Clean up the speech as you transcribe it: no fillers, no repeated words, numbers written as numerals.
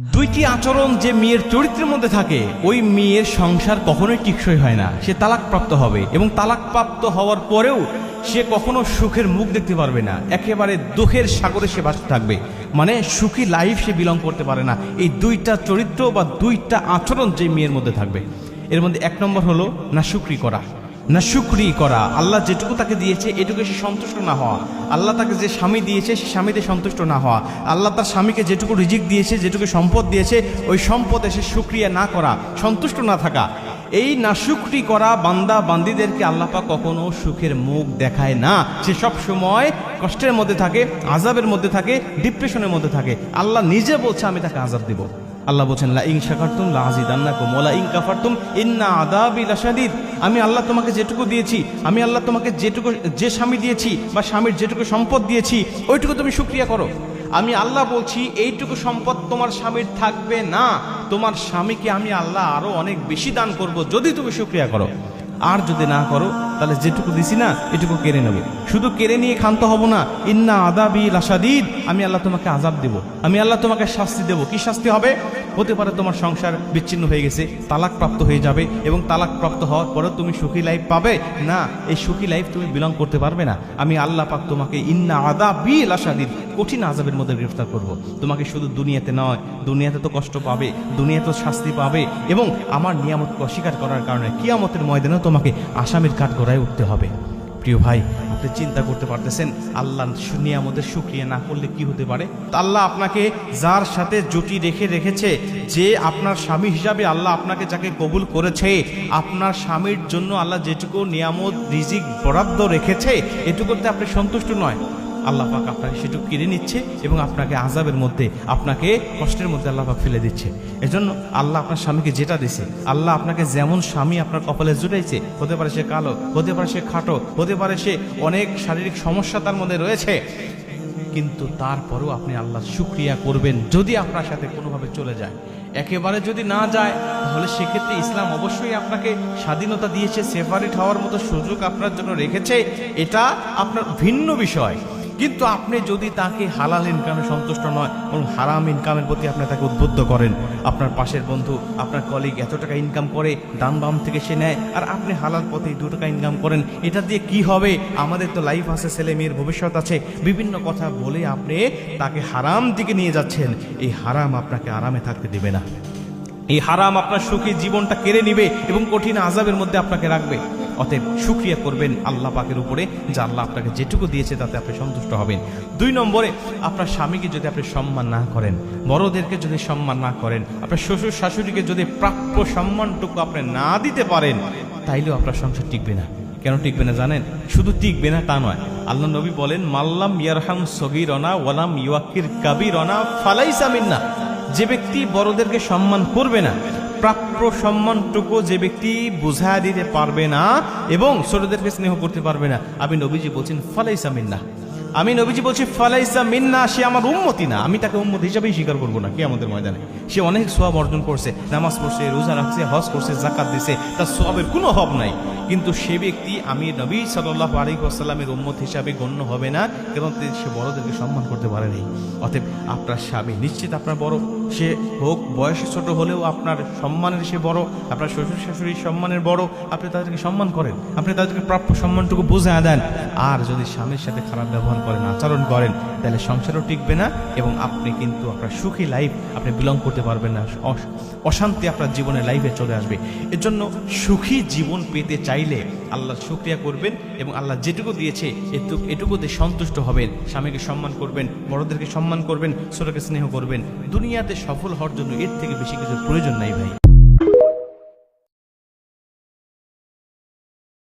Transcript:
দুইটি আচরণ যে মেয়ের চরিত্রের মধ্যে থাকে ওই মেয়ের সংসার কখনোই টিকসই হয় না। সে তালাকপ্রাপ্ত হবে এবং তালাকপ্রাপ্ত হওয়ার পরেও সে কখনো সুখের মুখ দেখতে পারবে না, একেবারে দুঃখের সাগরে সে ভাসতে থাকবে। মানে সুখী লাইফ সে বিলং করতে পারে না। এই দুইটা চরিত্র বা দুইটা আচরণ যে মেয়ের মধ্যে থাকবে। এর মধ্যে এক নম্বর হলো নাশুকরি করা। নাশুকরি করা, আল্লাহ যেটুকু তাকে দিয়েছে এটুকু সে সন্তুষ্ট না হওয়া। আল্লাহ তাকে যে স্বামী দিয়েছে সে স্বামীতে সন্তুষ্ট না হওয়া। আল্লাহ তার স্বামীকে যেটুকু রিজিক দিয়েছে, যেটুকু সম্পদ দিয়েছে, ওই সম্পদে সে শুকরিয়া না করা, সন্তুষ্ট না থাকা। এই নাশুকরি করা বান্দা বান্দিদেরকে আল্লাহ পাক কখনো সুখের মুখ দেখায় না। সে সব সময় কষ্টের মধ্যে থাকে, আযাবের মধ্যে থাকে, ডিপ্রেশনের মধ্যে থাকে। আল্লাহ নিজে বলছে আমি তাকে আযাব দিব। আল্লাহ বলছেন লা ইন শাকারতুম লা আযিদান্নাকুম ওয়া লা ইন কাফারতুম ইন্না আযাবি লাশাদীদ। আমি আল্লাহ তোমাকে যেটুকু দিয়েছি, আমি আল্লাহ তোমাকে যে স্বামী দিয়েছি বা স্বামীর যেটুকু সম্পদ দিয়েছি ওইটুকু তুমি শুকরিয়া করো। আমি আল্লাহ বলছি এইটুকু সম্পদ তোমার স্বামীর থাকবে না, তোমার স্বামীকে আমি আল্লাহ আরো অনেক বেশি দান করব যদি তুমি শুকরিয়া করো। আর যদি না করো তাহলে যেটুকু দিছি না এটুকু কেড়ে নেব। শুধু কেড়ে নিয়ে ক্ষান্ত হব না, ইন্না আযাবি লাশাদীদ, আমি আল্লাহ তোমাকে আযাব দেব, আমি আল্লাহ তোমাকে শাস্তি দেব। কি শাস্তি হবে? হতে পারে তোমার সংসার বিচ্ছিন্ন হয়ে গেছে, তালাকপ্রাপ্ত হয়ে যাবে এবং তালাকপ্রাপ্ত হওয়ার পরেও তুমি সুখী লাইফ পাবে না। এই সুখী লাইফ তুমি বিলং করতে পারবে না। আমি আল্লাহ পাক তোমাকে ইন্না আযাবি লাশাদীদ, কঠিন আযাবের মধ্যে গ্রেফতার করব। তোমাকে শুধু দুনিয়াতে নয়, দুনিয়াতে তো কষ্ট পাবে, দুনিয়াতে শাস্তি পাবে এবং আমার নিয়ামতকে অস্বীকার করার কারণে কিয়ামতের ময়দানেও তোমাকে আসামির কাঠগড়ায় উঠতে হবে। প্রিয় ভাই, আপনি চিন্তা করতে পারতেছেন আল্লাহ নিয়ামতের শুকরিয়া না করলে কি হতে পারে? আল্লাহ আপনাকে যার সাথে জুটি রেখেছে, যে আপনার স্বামী হিসাবে আল্লাহ আপনাকে যাকে কবুল করেছে, আপনার স্বামীর জন্য আল্লাহ যেটুকু নিয়ামত রিজিক বরাদ্দ রেখেছে এটুকুতে আপনি সন্তুষ্ট নয়। আল্লাহ পাক আপনাকে সেটুকু কেড়ে নিচ্ছে এবং আপনাকে আযাবের মধ্যে, আপনাকে কষ্টের মধ্যে আল্লাহ পাক ফেলে দিচ্ছে। এজন্য আল্লাহ আপনার স্বামীকে যেটা দিছে, আল্লাহ আপনাকে যেমন স্বামী আপনার কপালে জুটাইছে, হতে পারে সে কালো, হতে পারে সে খাটো, হতে পারে সে অনেক শারীরিক সমস্যা তার মধ্যে রয়েছে, কিন্তু তারপরেও আপনি আল্লাহর শুকরিয়া করবেন যদি আপনার সাথে কোনোভাবে চলে যায়। একেবারে যদি না যায় তাহলে সেক্ষেত্রে ইসলাম অবশ্যই আপনাকে স্বাধীনতা দিয়েছে, সেপারেট হওয়ার মতো সুযোগ আপনার জন্য রেখেছে, এটা আপনার ভিন্ন বিষয়। কিন্তু আপনি যদি তাকে হালাল ইনকামে সন্তুষ্ট নয় এবং হারাম ইনকামের প্রতি আপনি তাকে উদ্বুদ্ধ করেন, আপনার পাশের বন্ধু, আপনার কলিগ এত টাকা ইনকাম করে, ডান বাম থেকে সে নেয়, আর আপনি হালাল পথে 2 টাকা ইনকাম করেন, এটা দিয়ে কি হবে? আমাদের তো লাইফ আছে, ছেলে মেয়ের ভবিষ্যৎ আছে, বিভিন্ন কথা বলে আপনি তাকে হারাম দিকে নিয়ে যাচ্ছেন। এই হারাম আপনাকে আরামে থাকতে দেবে না। এই হারাম আপনার সুখী জীবনটা কেড়ে নিবে এবং কঠিন আযাবের মধ্যে আপনাকে রাখবে। অতএব শুকরিয়া করবেন আল্লাহ পাকের উপরে যে আল্লাহ আপনাকে যেটুকু দিয়েছে তাতে আপনি সন্তুষ্ট হবেন। 2 নম্বরে, আপনার স্বামীকে যদি আপনি সম্মান না করেন, বড়দেরকে যদি সম্মান না করেন, আপনার শ্বশুর শাশুড়িকে যদি প্রাপ্য সম্মানটুকু আপনি না দিতে পারেন, তাইলেও আপনার সংসার টিকবে না। কেন টিকবে না জানেন? শুধু টিকবে না তা নয়, আল্লাহ নবী বলেন মাল্লাম ইয়ারহাম সগীরনা ওয়ালাম ইউয়াক্কির কাবীরনা ফালাইসা মিন্না। যে ব্যক্তি বড়দেরকে সম্মান করবে না, প্রাপ্য সম্মানটুকু যে ব্যক্তি বুঝায় দিতে পারবে না এবং ছোটদেরকে স্নেহ করতে পারবে না, আমি নবীজি বলছেন ফালাইসা মিন্না। আমি নবীজি বলছি ফালাইসা মিন্না, সে আমার উম্মতি না, আমি তাকে উম্মত হিসাবেই স্বীকার করবো না কিয়ামতের ময়দানে। সে অনেক সওয়াব অর্জন করছে, নামাজ পড়ছে, রোজা রাখছে, হজ করছে, যাকাত দিছে, তার সওয়াবের কোনো অভাব নাই, কিন্তু সে ব্যক্তি আমি নবী সাল্লাল্লাহু আলাইহি ওয়াসাল্লামের উম্মত হিসাবে গণ্য হবে না, কারণ সে বড়দেরকে সম্মান করতে পারে নাই। অতএব আপনার স্বামী নিশ্চিত আপনার বড়, সে হোক বয়সে ছোট হলেও আপনার সম্মানের সে বড়, আপনার শ্বশুর শাশুড়ির সম্মানের বড়, আপনি তাদেরকে সম্মান করেন, আপনি তাদেরকে প্রাপ্য সম্মানটুকু বুঝিয়ে দেন। আর যদি স্বামীর সাথে খারাপ ব্যবহার করেন, আচরণ করেন, তাহলে সংসারও টিকবে না এবং আপনি কিন্তু আপনার সুখী লাইফ আপনি বিলং করতে পারবেন না। অশান্তি আপনার জীবনের লাইফে চলে আসবে। এর জন্য সুখী জীবন পেতে চাইলে আল্লাহর শুকরিয়া করবেন এবং আল্লাহ যেটুকু দিয়েছে এটুকুতে সন্তুষ্ট হবেন। স্বামীকে সম্মান করবেন, বড়দেরকে সম্মান করবেন, ছোটকে স্নেহ করবেন। দুনিয়াতে সফল হওয়ার জন্য এর থেকে বেশি কিছু প্রয়োজন নাই ভাই।